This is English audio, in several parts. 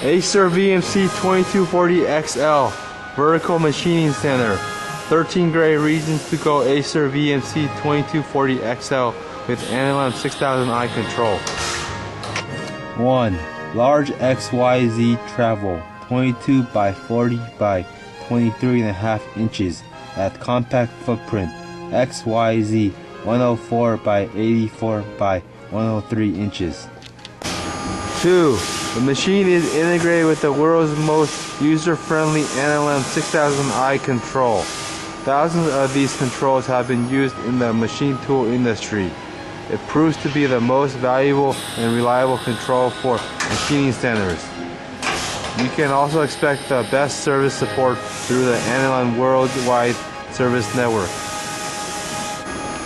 ACER VMC 2240XL Vertical Machining Center. 13 great reasons to go ACER VMC 2240XL with Anilam 6000i control. 1. Large XYZ travel, 22 by 40 by 23.5 inches at compact footprint. XYZ 104 by 84 by 103 inches. 2. The machine is integrated with the world's most user-friendly Anilam 6000i control. Thousands of these controls have been used in the machine tool industry. It proves to be the most valuable and reliable control for machining centers. You can also expect the best service support through the Anilam Worldwide Service Network.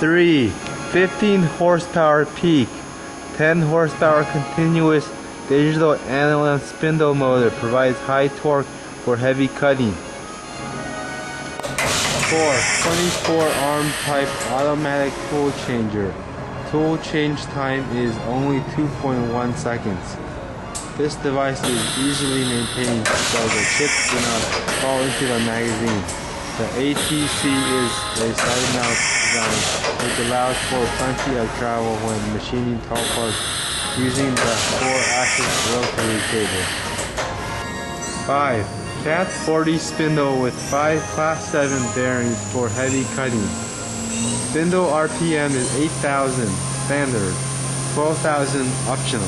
3. 15 horsepower peak, 10 horsepower continuous digital Anilam spindle motor provides high torque for heavy cutting. 4. 24 arm type automatic tool changer. Tool change time is only 2.1 seconds. This device is easily maintained so the chips do not fall into the magazine. The ATC is a side mount design which allows for plenty of travel when machining tall parts using the 4-axis rotary cable. 5. CAT 40 spindle with 5 Class 7 bearings for heavy cutting. Spindle RPM is 8,000 standard, 12,000 optional.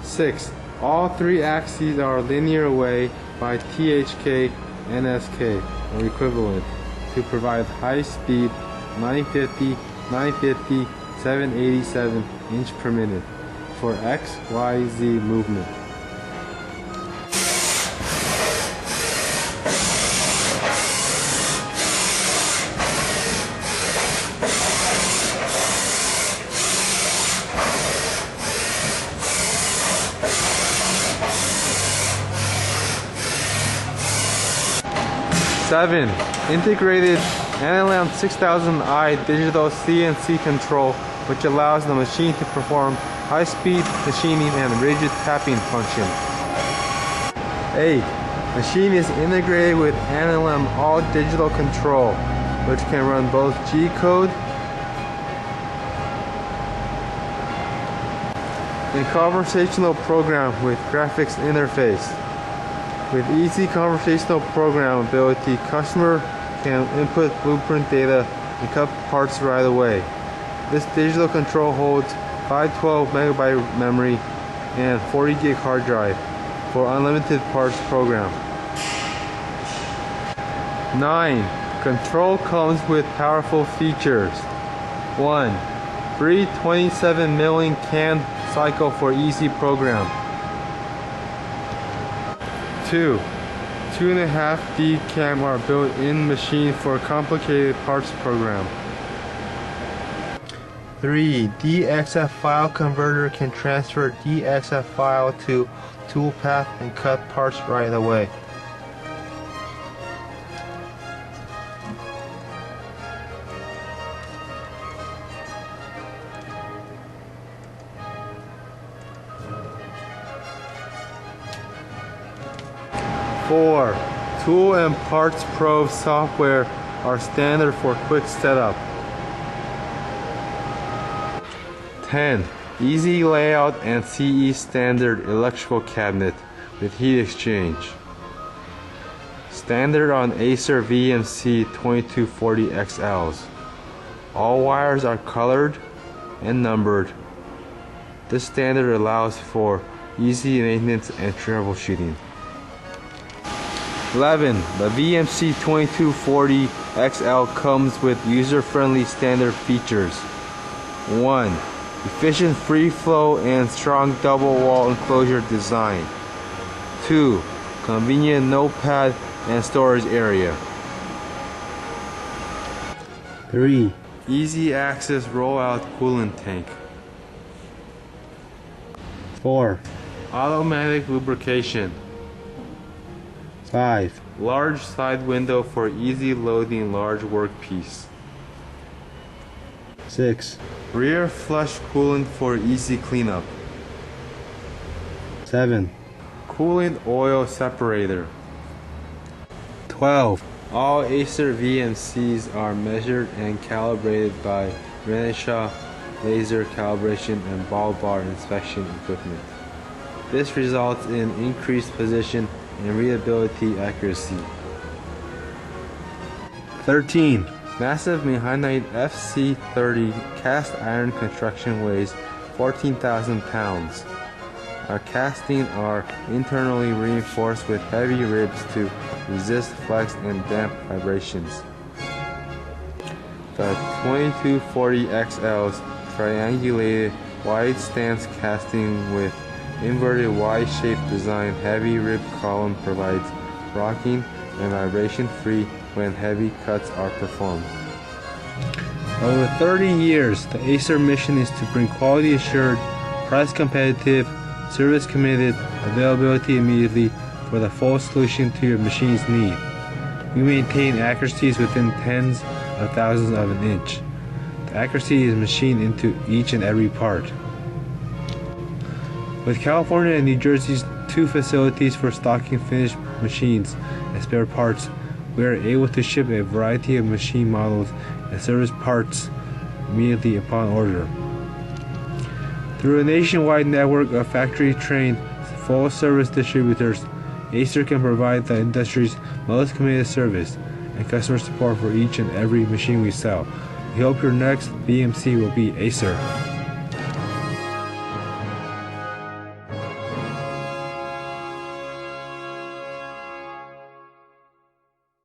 6. All 3 axes are linear away by THK NSK or equivalent to provide high speed 950, 950, 787 inch per minute for XYZ movement. 7. Integrated Anilam 6000i digital CNC control, which allows the machine to perform high-speed machining and rigid tapping function. 8. Machine is integrated with Anilam all digital control, which can run both G-code and conversational program with graphics interface. With easy conversational programmability, customer can input blueprint data and cut parts right away. This digital control holds 512 megabyte memory and 40 gig hard drive for unlimited parts program. 9. Control comes with powerful features. 1. Free 27 milling can cycle for easy program. 2. 2.5D cam are built in machine for complicated parts program. 3. DXF file converter can transfer DXF file to toolpath and cut parts right away. Four. Tool and Parts Pro software are standard for quick setup. 10. Easy layout and CE standard electrical cabinet with heat exchange. Standard on ACER VMC 2240XLs. All wires are colored and numbered. This standard allows for easy maintenance and troubleshooting. 11. The VMC 2240XL comes with user-friendly standard features. 1. Efficient free flow and strong double wall enclosure design. 2. Convenient notepad and storage area. 3. Easy access rollout coolant tank. 4. Automatic lubrication. 5. Large side window for easy loading large workpiece. 6, Rear flush coolant for easy cleanup. 7, Coolant oil separator. 12, All ACER VMCs are measured and calibrated by Renishaw laser calibration and ball bar inspection equipment. This results in increased position and readability accuracy. 13, Massive Mehanite FC30 cast iron construction weighs 14,000 pounds. Our castings are internally reinforced with heavy ribs to resist flex and damp vibrations. The 2240XL's triangulated wide stance casting with inverted Y-shaped design heavy rib column provides rocking and vibration-free when heavy cuts are performed. Over 30 years, the ACER mission is to bring quality assured, price competitive, service committed, availability immediately for the full solution to your machine's need. We maintain accuracies within tens of thousands of an inch. The accuracy is machined into each and every part. With California and New Jersey's 2 facilities for stocking finished machines and spare parts, we are able to ship a variety of machine models and service parts immediately upon order. Through a nationwide network of factory-trained, full-service distributors, ACER can provide the industry's most committed service and customer support for each and every machine we sell. We hope your next VMC will be ACER.